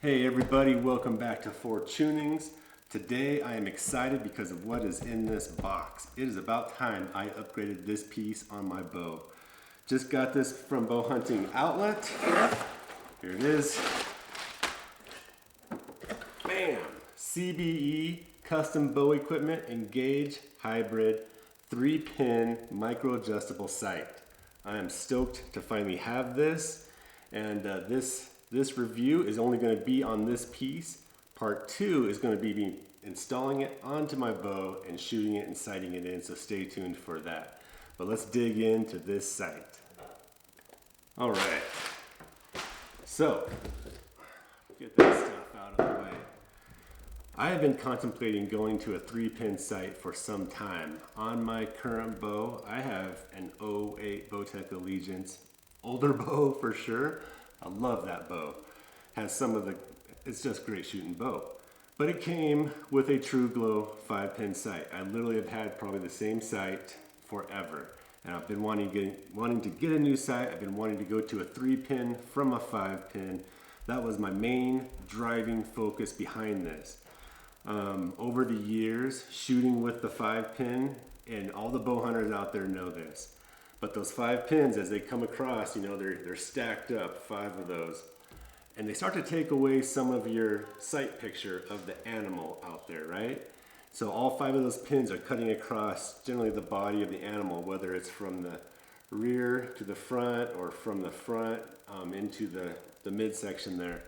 Hey everybody, welcome back to 4 Tunings. Today I am excited because of what is in this box. It is about time I upgraded this piece on my bow. Just got this from Bow Hunting Outlet. Here it is. Bam! CBE Custom Bow Equipment Engage Hybrid 3-pin micro adjustable sight. I am stoked to finally have this, and this review is only going to be on this piece. Part 2 is going to be installing it onto my bow and shooting it and sighting it in, so stay tuned for that. But let's dig into this sight. All right, so get this stuff out of the way. I have been contemplating going to a 3-pin sight for some time. On my current bow, I have an 08 Bowtech Allegiance, older bow for sure. I love that bow. It's just great shooting bow. But it came with a True Glow 5-pin sight. I literally have had probably the same sight forever. And I've been wanting to get a new sight. I've been wanting to go to a 3-pin from a 5-pin. That was my main driving focus behind this. Over the years, shooting with the 5-pin, and all the bow hunters out there know this. But those 5 pins, as they come across, they're stacked up, 5 of those. And they start to take away some of your sight picture of the animal out there, right? So all 5 of those pins are cutting across generally the body of the animal, whether it's from the rear to the front or from the front into the midsection there.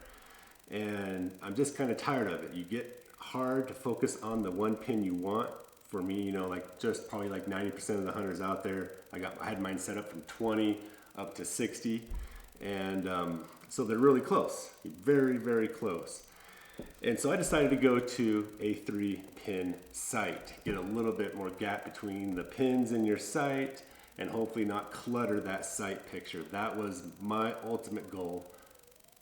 And I'm just kind of tired of it. You get hard to focus on the one pin you want. For me, just probably like 90% of the hunters out there, I had mine set up from 20 up to 60, and so they're really close, very, very close. And so I decided to go to a 3-pin sight, get a little bit more gap between the pins in your sight, and hopefully not clutter that sight picture. That was my ultimate goal.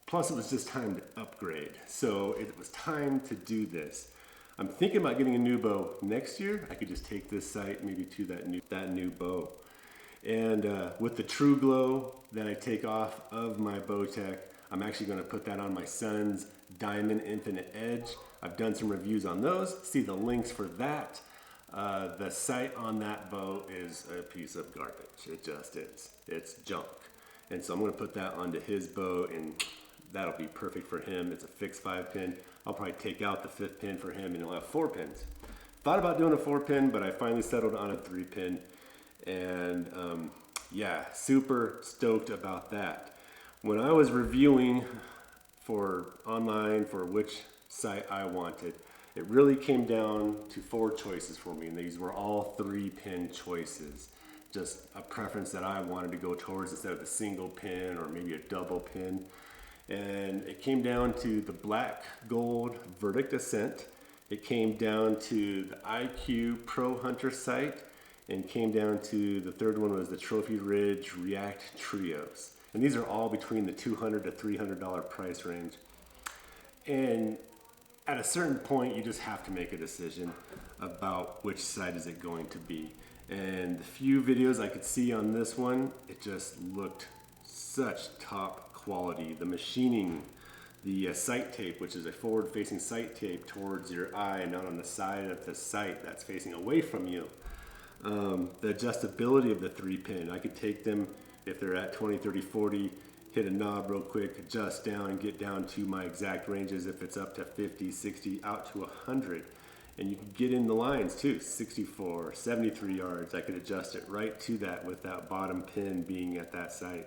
Plus, it was just time to upgrade, so it was time to do this. I'm thinking about getting a new bow next year. I could just take this sight maybe to that new bow. And with the True Glow that I take off of my Bowtech, I'm actually going to put that on my son's Diamond Infinite Edge. I've done some reviews on those. See the links for that. The sight on that bow is a piece of garbage. It just is. It's junk. And so I'm going to put that onto his bow, and that'll be perfect for him. It's a fixed 5-pin. I'll probably take out the 5th pin for him, and he'll have 4 pins. Thought about doing a 4-pin, but I finally settled on a 3-pin. And yeah, super stoked about that. When I was reviewing online for which sight I wanted, it really came down to 4 choices for me, and these were all 3-pin choices. Just a preference that I wanted to go towards instead of the single pin or maybe a double pin. And it came down to the Black Gold Verdict Ascent. It came down to the IQ Pro Hunter sight, and came down to the third one was the Trophy Ridge React Trios. And these are all between the $200 to $300 price range. And at a certain point, you just have to make a decision about which sight is it going to be. And the few videos I could see on this one, it just looked such top quality. The machining, the sight tape, which is a forward-facing sight tape towards your eye, not on the side of the sight that's facing away from you. The adjustability of the 3-pin, I could take them if they're at 20, 30, 40, hit a knob real quick, adjust down, and get down to my exact ranges if it's up to 50, 60, out to 100. And you can get in the lines too, 64, 73 yards. I could adjust it right to that with that bottom pin being at that sight.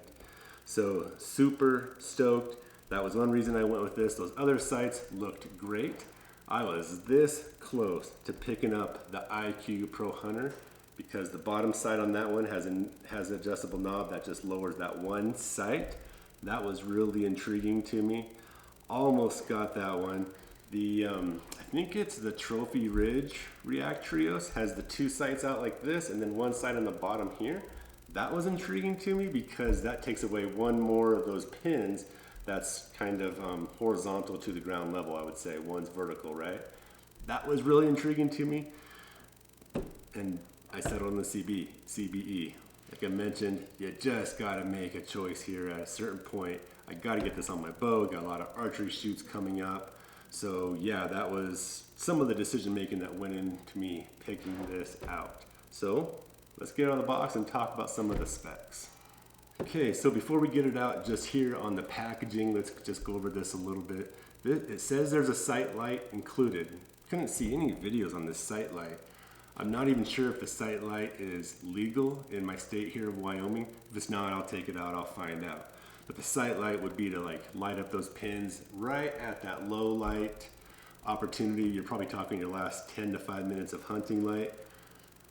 So super stoked. That was one reason I went with this. Those other sights looked great. I was this close to picking up the IQ Pro Hunter because the bottom sight on that one has an adjustable knob that just lowers that one sight. That was really intriguing to me. Almost got that one. I think it's the Trophy Ridge React Trios, has the 2 sights out like this and then one sight on the bottom here. That was intriguing to me because that takes away one more of those pins that's kind of horizontal to the ground level, I would say. One's vertical, right? That was really intriguing to me. And I settled on the CBE. Like I mentioned, you just got to make a choice here at a certain point. I gotta get this on my bow. Got a lot of archery shoots coming up. So yeah, that was some of the decision making that went into me picking this out. So let's get out of the box and talk about some of the specs. Okay, so before we get it out, just here on the packaging, let's just go over this a little bit. It says there's a sight light included. Couldn't see any videos on this sight light. I'm not even sure if the sight light is legal in my state here of Wyoming. If it's not, I'll take it out, I'll find out. But the sight light would be to like light up those pins right at that low light opportunity. You're probably talking your last 10 to 5 minutes of hunting light.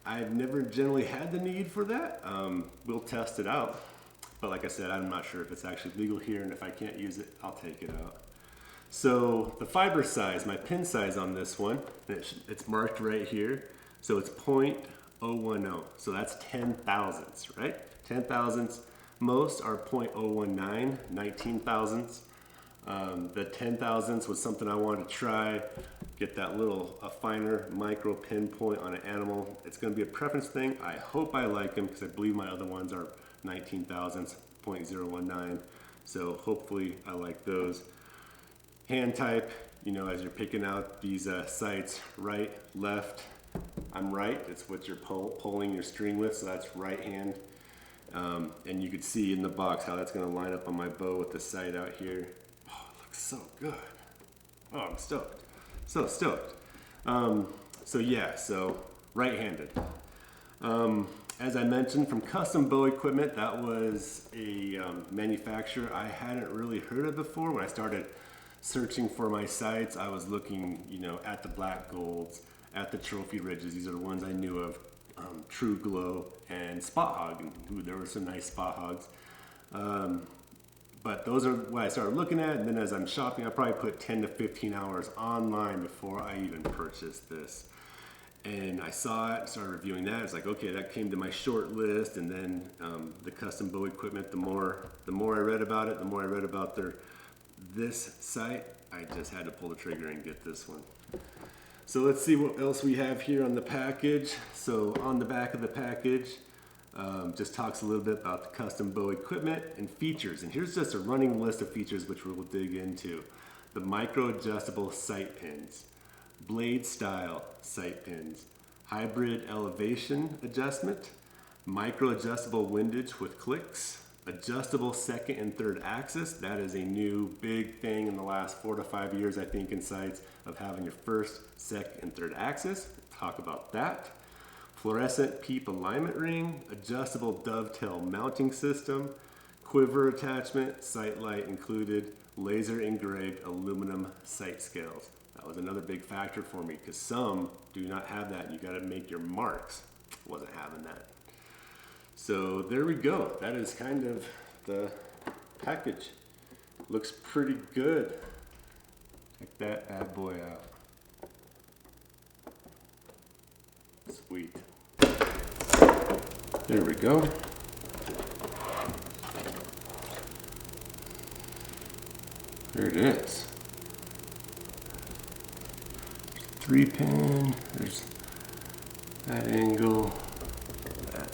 I've never generally had the need for that. We'll test it out. But like I said, I'm not sure if it's actually legal here, and if I can't use it, I'll take it out. So the fiber size, my pin size on this one, it's marked right here. So it's 0.010. So that's 10 thousandths, right? 10 thousandths. Most are 0.019, 19 thousandths. The 10 thousandths was something I wanted to try, get that a finer micro pinpoint on an animal. It's going to be a preference thing. I hope I like them because I believe my other ones are 19 thousandths, 0.019. So hopefully I like those. Hand type, you know, as you're picking out these sights, right, left. I'm right, it's what you're pulling your string with, so that's right hand. And you could see in the box how that's gonna line up on my bow with the sight out here. Oh, it looks so good. Oh, I'm stoked. So stoked. So yeah, so right-handed. As I mentioned, from Custom Bow Equipment, that was a manufacturer I hadn't really heard of before. When I started searching for my sights, I was looking, you know, at the black golds, at the trophy ridges. These are the ones I knew of, True Glow and Spot Hog. And ooh, there were some nice Spot Hogs. But those are what I started looking at. And then as I'm shopping, I probably put 10 to 15 hours online before I even purchased this. And I saw it, started reviewing that. It's like, okay, that came to my short list. And then the Custom Bow Equipment, the more I read about it, the more I read about this sight, I just had to pull the trigger and get this one. So let's see what else we have here on the package. So on the back of the package, just talks a little bit about the Custom Bow Equipment and features. And here's just a running list of features which we'll dig into. The micro adjustable sight pins, blade style sight pins, hybrid elevation adjustment, micro adjustable windage with clicks, adjustable second and third axis. That is a new big thing in the last 4 to 5 years, I think, in sights, of having your first, second, and third axis. We'll talk about that. Fluorescent peep alignment ring, adjustable dovetail mounting system, quiver attachment, sight light included, laser engraved aluminum sight scales. That was another big factor for me because some do not have that. You got to make your marks. Wasn't having that. So there we go. That is kind of the package. Looks pretty good. Check that bad boy out. Sweet. There we go. There it is. 3-pin. There's that angle. That.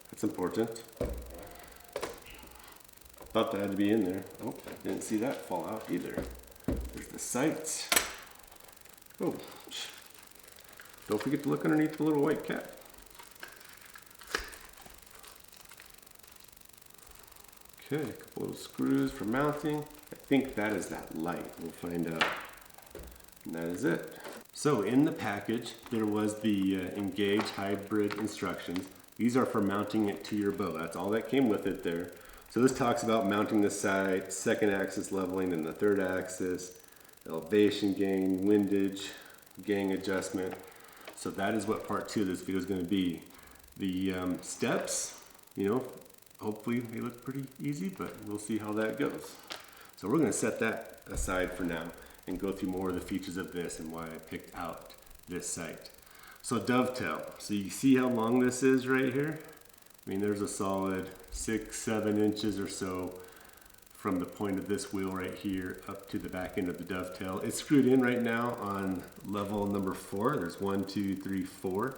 That's important. Thought that had to be in there. Oh, didn't see that fall out either. There's the sights. Oh, don't forget to look underneath the little white cap. Okay, a couple of screws for mounting. I think that is that light. We'll find out. And that is it. So in the package, there was the Engage hybrid instructions. These are for mounting it to your bow. That's all that came with it there. So this talks about mounting the sight, second axis leveling, and the third axis, elevation gain, windage, gang adjustment. So that is what part 2 of this video is going to be. The steps, you know, hopefully they look pretty easy, but we'll see how that goes. So we're going to set that aside for now and go through more of the features of this and why I picked out this sight. So dovetail. So you see how long this is right here? I mean, there's a solid 6-7 inches or so from the point of this wheel right here up to the back end of the dovetail. It's screwed in right now on level number 4. There's 1, 2, 3, 4.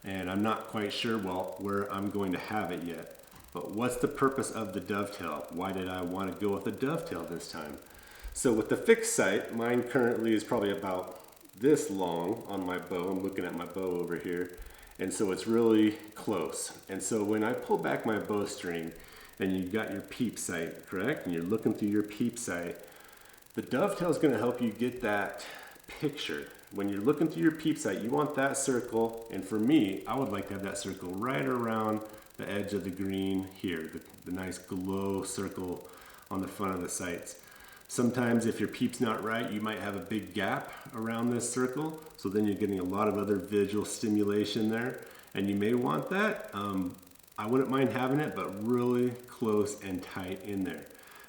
And I'm not quite sure, well, where I'm going to have it yet. But what's the purpose of the dovetail? Why did I want to go with the dovetail this time? So with the fixed sight, mine currently is probably about this long on my bow. I'm looking at my bow over here. And so it's really close. And so when I pull back my bowstring, and you've got your peep sight, correct? And you're looking through your peep sight, the dovetail is going to help you get that picture. When you're looking through your peep sight, you want that circle, and for me, I would like to have that circle right around the edge of the green here, the nice glow circle on the front of the sights. Sometimes if your peep's not right, you might have a big gap around this circle, so then you're getting a lot of other visual stimulation there, and you may want that. I wouldn't mind having it, but really close and tight in there.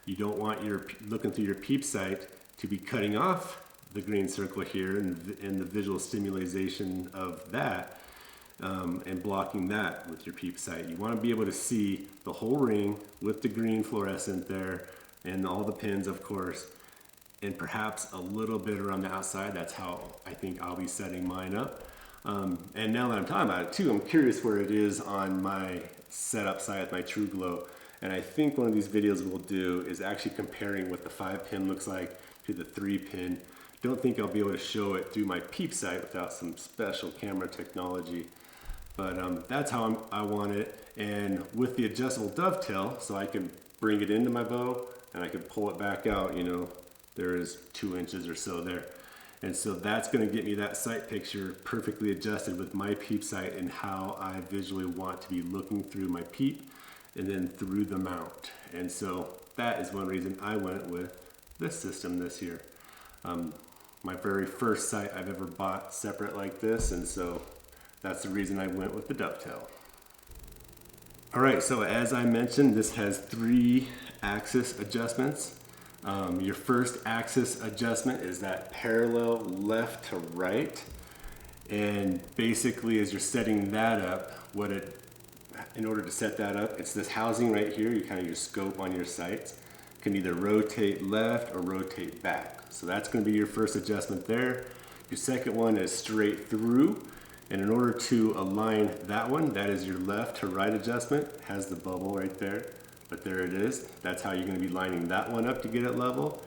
You don't want your looking through your peep sight to be cutting off the green circle here and the visual stimulation of that and blocking that with your peep sight. You want to be able to see the whole ring with the green fluorescent there and all the pins, of course, and perhaps a little bit around the outside. That's how I think I'll be setting mine up. And now that I'm talking about it too, I'm curious where it is on my setup side with my True Glow. And I think one of these videos we'll do is actually comparing what the 5-pin looks like to the 3-pin. Don't think I'll be able to show it through my peep sight without some special camera technology. But that's how I want it. And with the adjustable dovetail, so I can bring it into my bow and I can pull it back out, you know, there is 2 inches or so there. And so that's going to get me that sight picture perfectly adjusted with my peep sight and how I visually want to be looking through my peep and then through the mount. And so that is one reason I went with this system this year. My very first sight I've ever bought separate like this, and so that's the reason I went with the dovetail. All right, so as I mentioned, this has 3 axis adjustments. Your first axis adjustment is that parallel left to right. And basically as you're setting that up, in order to set that up, it's this housing right here, your scope on your sights. Can either rotate left or rotate back. So that's going to be your first adjustment there. Your second one is straight through. And in order to align that one, that is your left to right adjustment. It has the bubble right there. But there it is. That's how you're going to be lining that one up to get it level.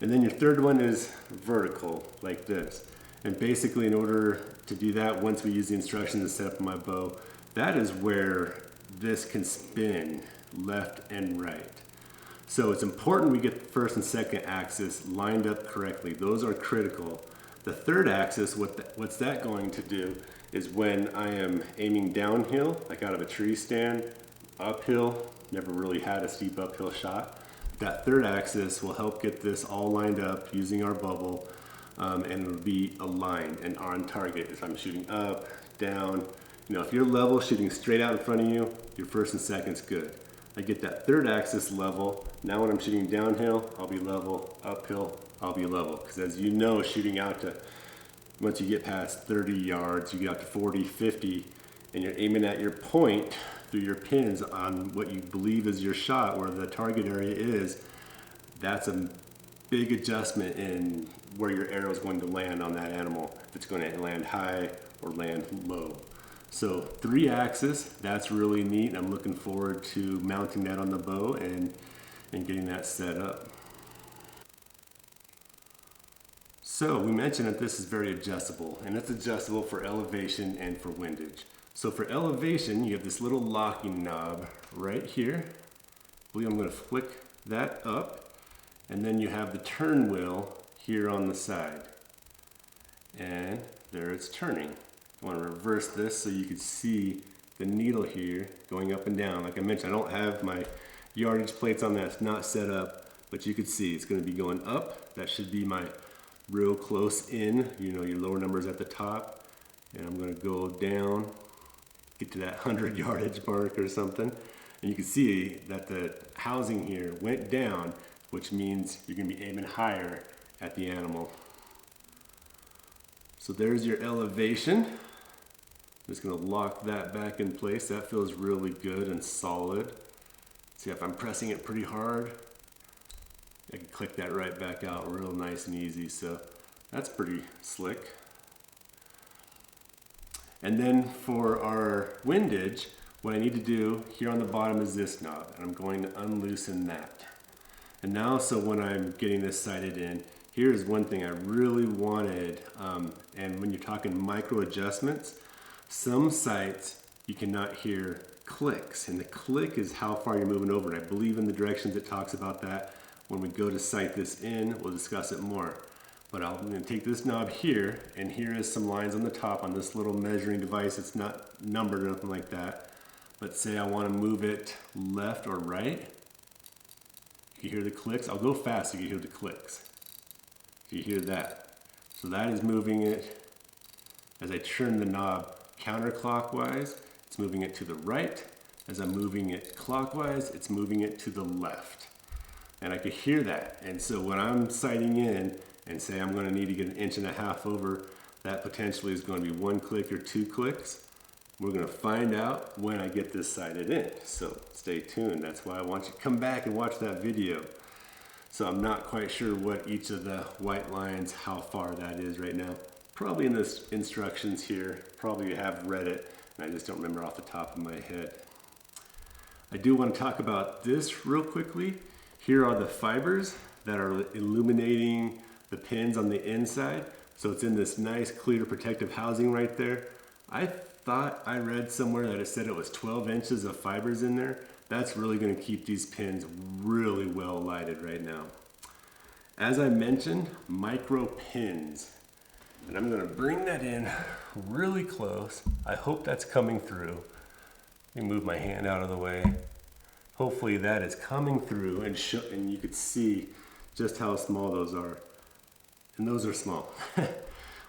And then your third one is vertical, like this. And basically in order to do that, once we use the instructions to set up my bow, that is where this can spin left and right. So it's important we get the first and second axis lined up correctly. Those are critical. The third axis, what's that going to do is when I am aiming downhill, like out of a tree stand, uphill, never really had a steep uphill shot. That third axis will help get this all lined up using our bubble, and it'll be aligned and on target. If I'm shooting up, down, if you're level shooting straight out in front of you, your first and second's good. I get that third axis level. Now when I'm shooting downhill, I'll be level, uphill, I'll be level. Because as you know, shooting out to, once you get past 30 yards, you get out to 40, 50, and you're aiming at your point through your pins on what you believe is your shot, where the target area is, that's a big adjustment in where your arrow is going to land on that animal. If it's going to land high or land low. So 3 axis, that's really neat. I'm looking forward to mounting that on the bow and getting that set up. So we mentioned that this is very adjustable, and it's adjustable for elevation and for windage. So for elevation, you have this little locking knob right here. I believe I'm going to flick that up, and then you have the turn wheel here on the side. And there it's turning. I want to reverse this so you can see the needle here going up and down. Like I mentioned, I don't have my yardage plates on that. It's not set up, but you can see it's going to be going up. That should be my real close in, your lower numbers at the top. And I'm going to go down, get to that 100 yardage mark or something. And you can see that the housing here went down, which means you're going to be aiming higher at the animal. So there's your elevation. I'm just going to lock that back in place. That feels really good and solid. See if I'm pressing it pretty hard. I can click that right back out real nice and easy. So that's pretty slick. And then for our windage, what I need to do here on the bottom is this knob, and I'm going to unloosen that. And now, so when I'm getting this sighted in, here's one thing I really wanted, and when you're talking micro adjustments, some sights you cannot hear clicks, and the click is how far you're moving over. And I believe in the directions it talks about that. When we go to sight this in, we'll discuss it more. But I'm going to take this knob here, and here is some lines on the top on this little measuring device. It's not numbered or nothing like that. But say I want to move it left or right. You hear the clicks? I'll go fast so you hear the clicks. You hear that. So that is moving it as I turn the knob counterclockwise. It's moving it to the right. As I'm moving it clockwise, it's moving it to the left. And I could hear that. And so when I'm sighting in and say I'm going to need to get 1.5 inches over, that potentially is going to be 1 click or 2 clicks. We're going to find out when I get this sighted in. So stay tuned. That's why I want you to come back and watch that video. So I'm not quite sure what each of the white lines, how far that is right now. Probably in the instructions here. Probably have read it, and I just don't remember off the top of my head. I do want to talk about this real quickly. Here are the fibers that are illuminating the pins on the inside. So it's in this nice clear protective housing right there. I thought I read somewhere that it said it was 12 inches of fibers in there. That's really going to keep these pins really well lighted right now. As I mentioned, micro pins. And I'm going to bring that in really close. I hope that's coming through. Let me move my hand out of the way. Hopefully that is coming through, and you could see just how small those are. And those are small.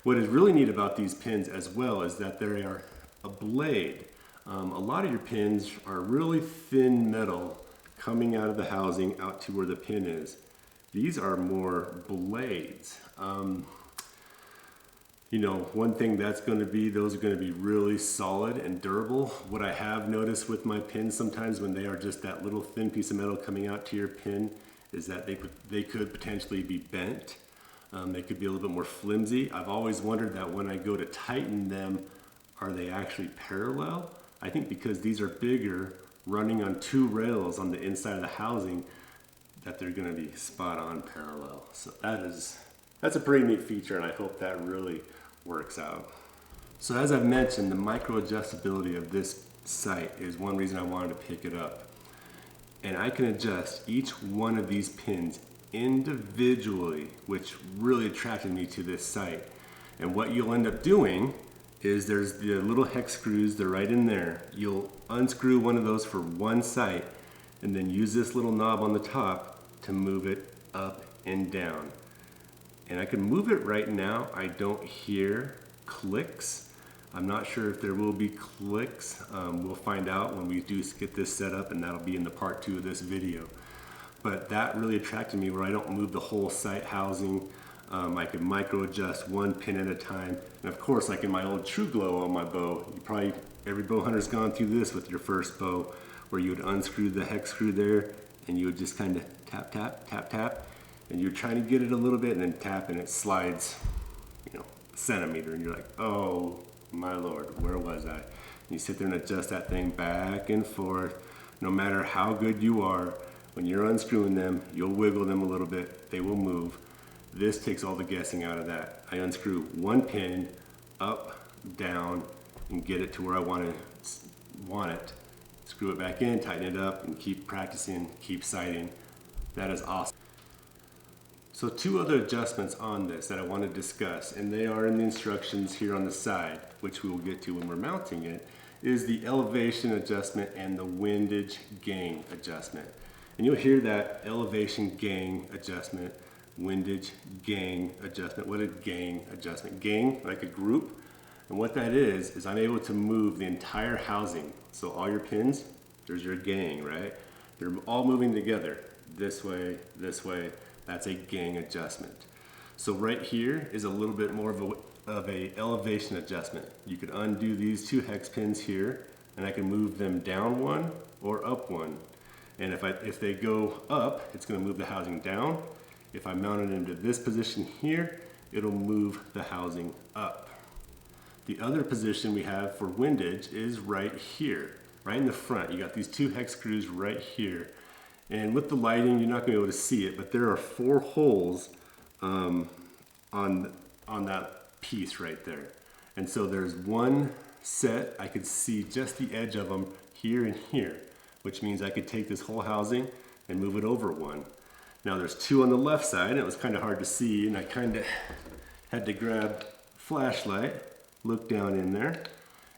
What is really neat about these pins as well is that they are a blade. A lot of your pins are really thin metal coming out of the housing out to where the pin is. These are more blades. You know, one thing that's going to be, those are going to be really solid and durable. What I have noticed with my pins sometimes when they are just that little thin piece of metal coming out to your pin is that they could potentially be bent. They could be a little bit more flimsy. I've always wondered that when I go to tighten them, are they actually parallel? I think because these are bigger, running on 2 rails on the inside of the housing, that they're going to be spot on parallel. So that's a pretty neat feature, and I hope that really works out. So as I've mentioned, the micro adjustability of this sight is one reason I wanted to pick it up. And I can adjust each one of these pins individually, which really attracted me to this sight. And what you'll end up doing is there's the little hex screws, they're right in there. You'll unscrew one of those for one sight and then use this little knob on the top to move it up and down. And I can move it right now. I don't hear clicks. I'm not sure if there will be clicks. We'll find out when we do get this set up, and that'll be in the part 2 of this video. But that really attracted me, where I don't move the whole sight housing. I can micro adjust one pin at a time. And of course, like in my old True Glow on my bow, every bow hunter's gone through this with your first bow, where you would unscrew the hex screw there and you would just kind of tap, tap, tap, tap. And you're trying to get it a little bit and then tap, and it slides, a centimeter, and you're like, oh my Lord, where was I? And you sit there and adjust that thing back and forth. No matter how good you are, when you're unscrewing them, you'll wiggle them a little bit, they will move. This takes all the guessing out of that. I unscrew one pin, up, down, and get it to where I want it. Screw it back in, tighten it up, and keep practicing, keep sighting. That is awesome. So 2 other adjustments on this that I want to discuss, and they are in the instructions here on the side, which we will get to when we're mounting it, is the elevation adjustment and the windage gain adjustment. And you'll hear that elevation gain adjustment, windage gain adjustment. What is gain adjustment? Gain, like a group. And what that is I'm able to move the entire housing. So all your pins, there's your gang, right? They're all moving together, this way, this way. That's a gang adjustment. So right here is a little bit more of a elevation adjustment. You could undo these 2 hex pins here, and I can move them down 1 or up 1. And if they go up, it's going to move the housing down. If I mount it into this position here, it'll move the housing up. The other position we have for windage is right here, right in the front. You got these two hex screws right here. And with the lighting, you're not going to be able to see it, but there are 4 holes on that piece right there. And so there's one set, I could see just the edge of them here and here, which means I could take this whole housing and move it over one. Now there's 2 on the left side, and it was kind of hard to see, and I kind of had to grab a flashlight, look down in there,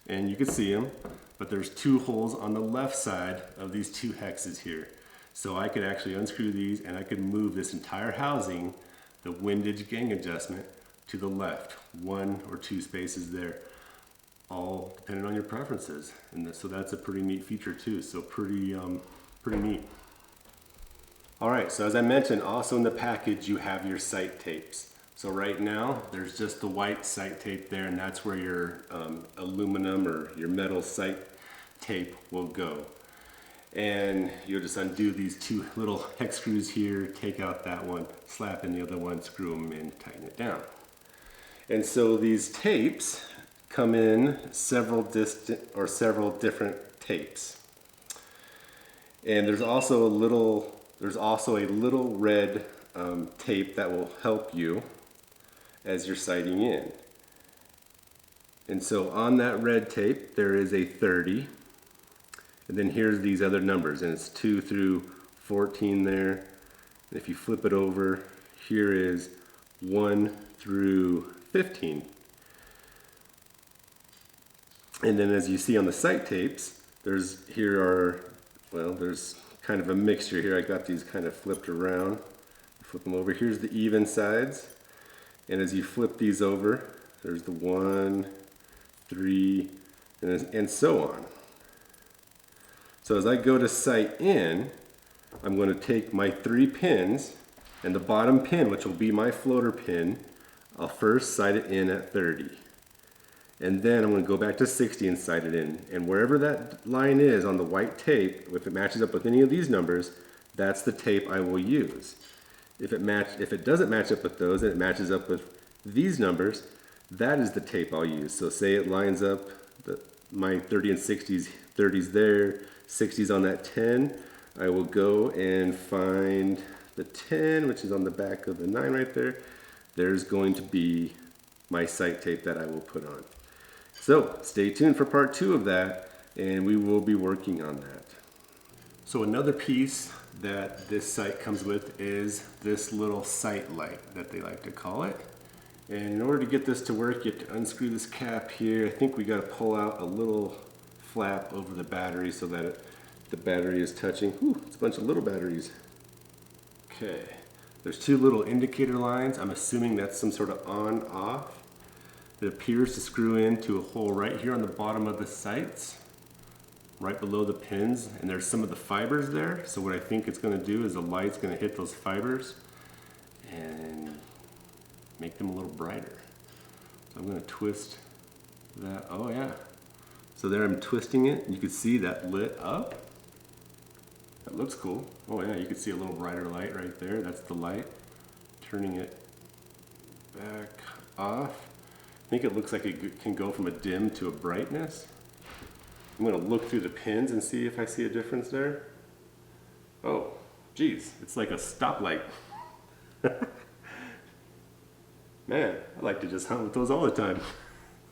and you could see them, but there's 2 holes on the left side of these 2 hexes here. So I could actually unscrew these and I could move this entire housing, the windage gang adjustment, to the left, 1 or 2 spaces there, all depending on your preferences. And so that's a pretty neat feature too, so pretty neat. All right, so as I mentioned, also in the package you have your sight tapes. So right now there's just the white sight tape there, and that's where your aluminum or your metal sight tape will go. And you'll just undo these 2 little hex screws here, take out that one, slap in the other one, screw them in, tighten it down. And so these tapes come in several different tapes. And there's also a little red tape that will help you as you're sighting in. And so on that red tape there is a 30. And then here's these other numbers, and it's 2 through 14 there. And if you flip it over, here is 1 through 15. And then as you see on the sight tapes, there's kind of a mixture here. I got these kind of flipped around. Flip them over. Here's the even sides. And as you flip these over, there's the 1, 3, and so on. So as I go to sight in, I'm going to take my 3 pins, and the bottom pin, which will be my floater pin, I'll first sight it in at 30. And then I'm going to go back to 60 and sight it in. And wherever that line is on the white tape, if it matches up with any of these numbers, that's the tape I will use. If it doesn't match up with those and it matches up with these numbers, that is the tape I'll use. So say it lines up, my 30 and 60s, 30s there, 60s on that 10, I will go and find the 10, which is on the back of the 9 right there. There's going to be my sight tape that I will put on. So stay tuned for part 2 of that, and we will be working on that. So another piece that this sight comes with is this little sight light that they like to call it. And in order to get this to work, you have to unscrew this cap here. I think we got to pull out a little flap over the battery so that the battery is touching. Whew, it's a bunch of little batteries. Okay, there's 2 little indicator lines. I'm assuming that's some sort of on-off. It appears to screw into a hole right here on the bottom of the sights, right below the pins, and there's some of the fibers there. So what I think it's going to do is the light's going to hit those fibers and make them a little brighter. So I'm going to twist that. Oh yeah. So there I'm twisting it. You can see that lit up. That looks cool. Oh yeah, you can see a little brighter light right there. That's the light. Turning it back off. I think it looks like it can go from a dim to a brightness. I'm going to look through the pins and see if I see a difference there. Oh, geez, it's like a stoplight. Man, I like to just hunt with those all the time.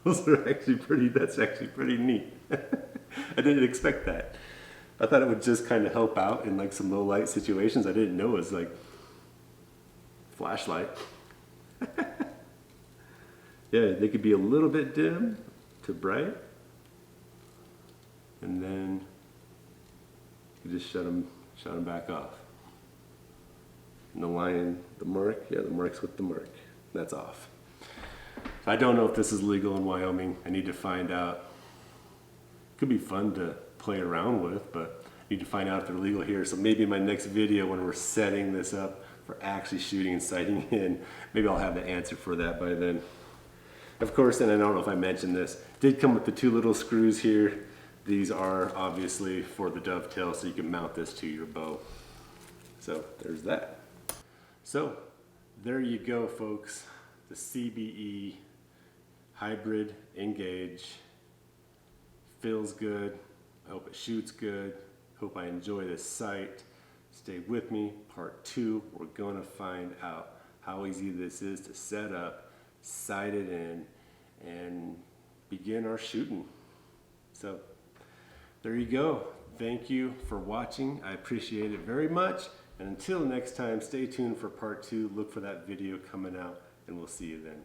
Those are actually that's actually pretty neat. I didn't expect that. I thought it would just kind of help out in like some low light situations. I didn't know it was like flashlight. Yeah, they could be a little bit dim to bright. And then you just shut them back off. And the line, the mark, yeah, the mark's with the mark. That's off. I don't know if this is legal in Wyoming. I need to find out. Could be fun to play around with, but I need to find out if they're legal here. So maybe in my next video when we're setting this up for actually shooting and sighting in, maybe I'll have the answer for that by then. Of course, and I don't know if I mentioned this, did come with the 2 little screws here These are obviously for the dovetail, so you can mount this to your bow. So there's that. So there you go, folks. The CBE hybrid Engage feels good. I hope it shoots good. Hope I enjoy this sight. Stay with me. Part 2, we're going to find out how easy this is to set up, sight it in, and begin our shooting. So there you go. Thank you for watching. I appreciate it very much. And until next time, stay tuned for part 2. Look for that video coming out, and we'll see you then.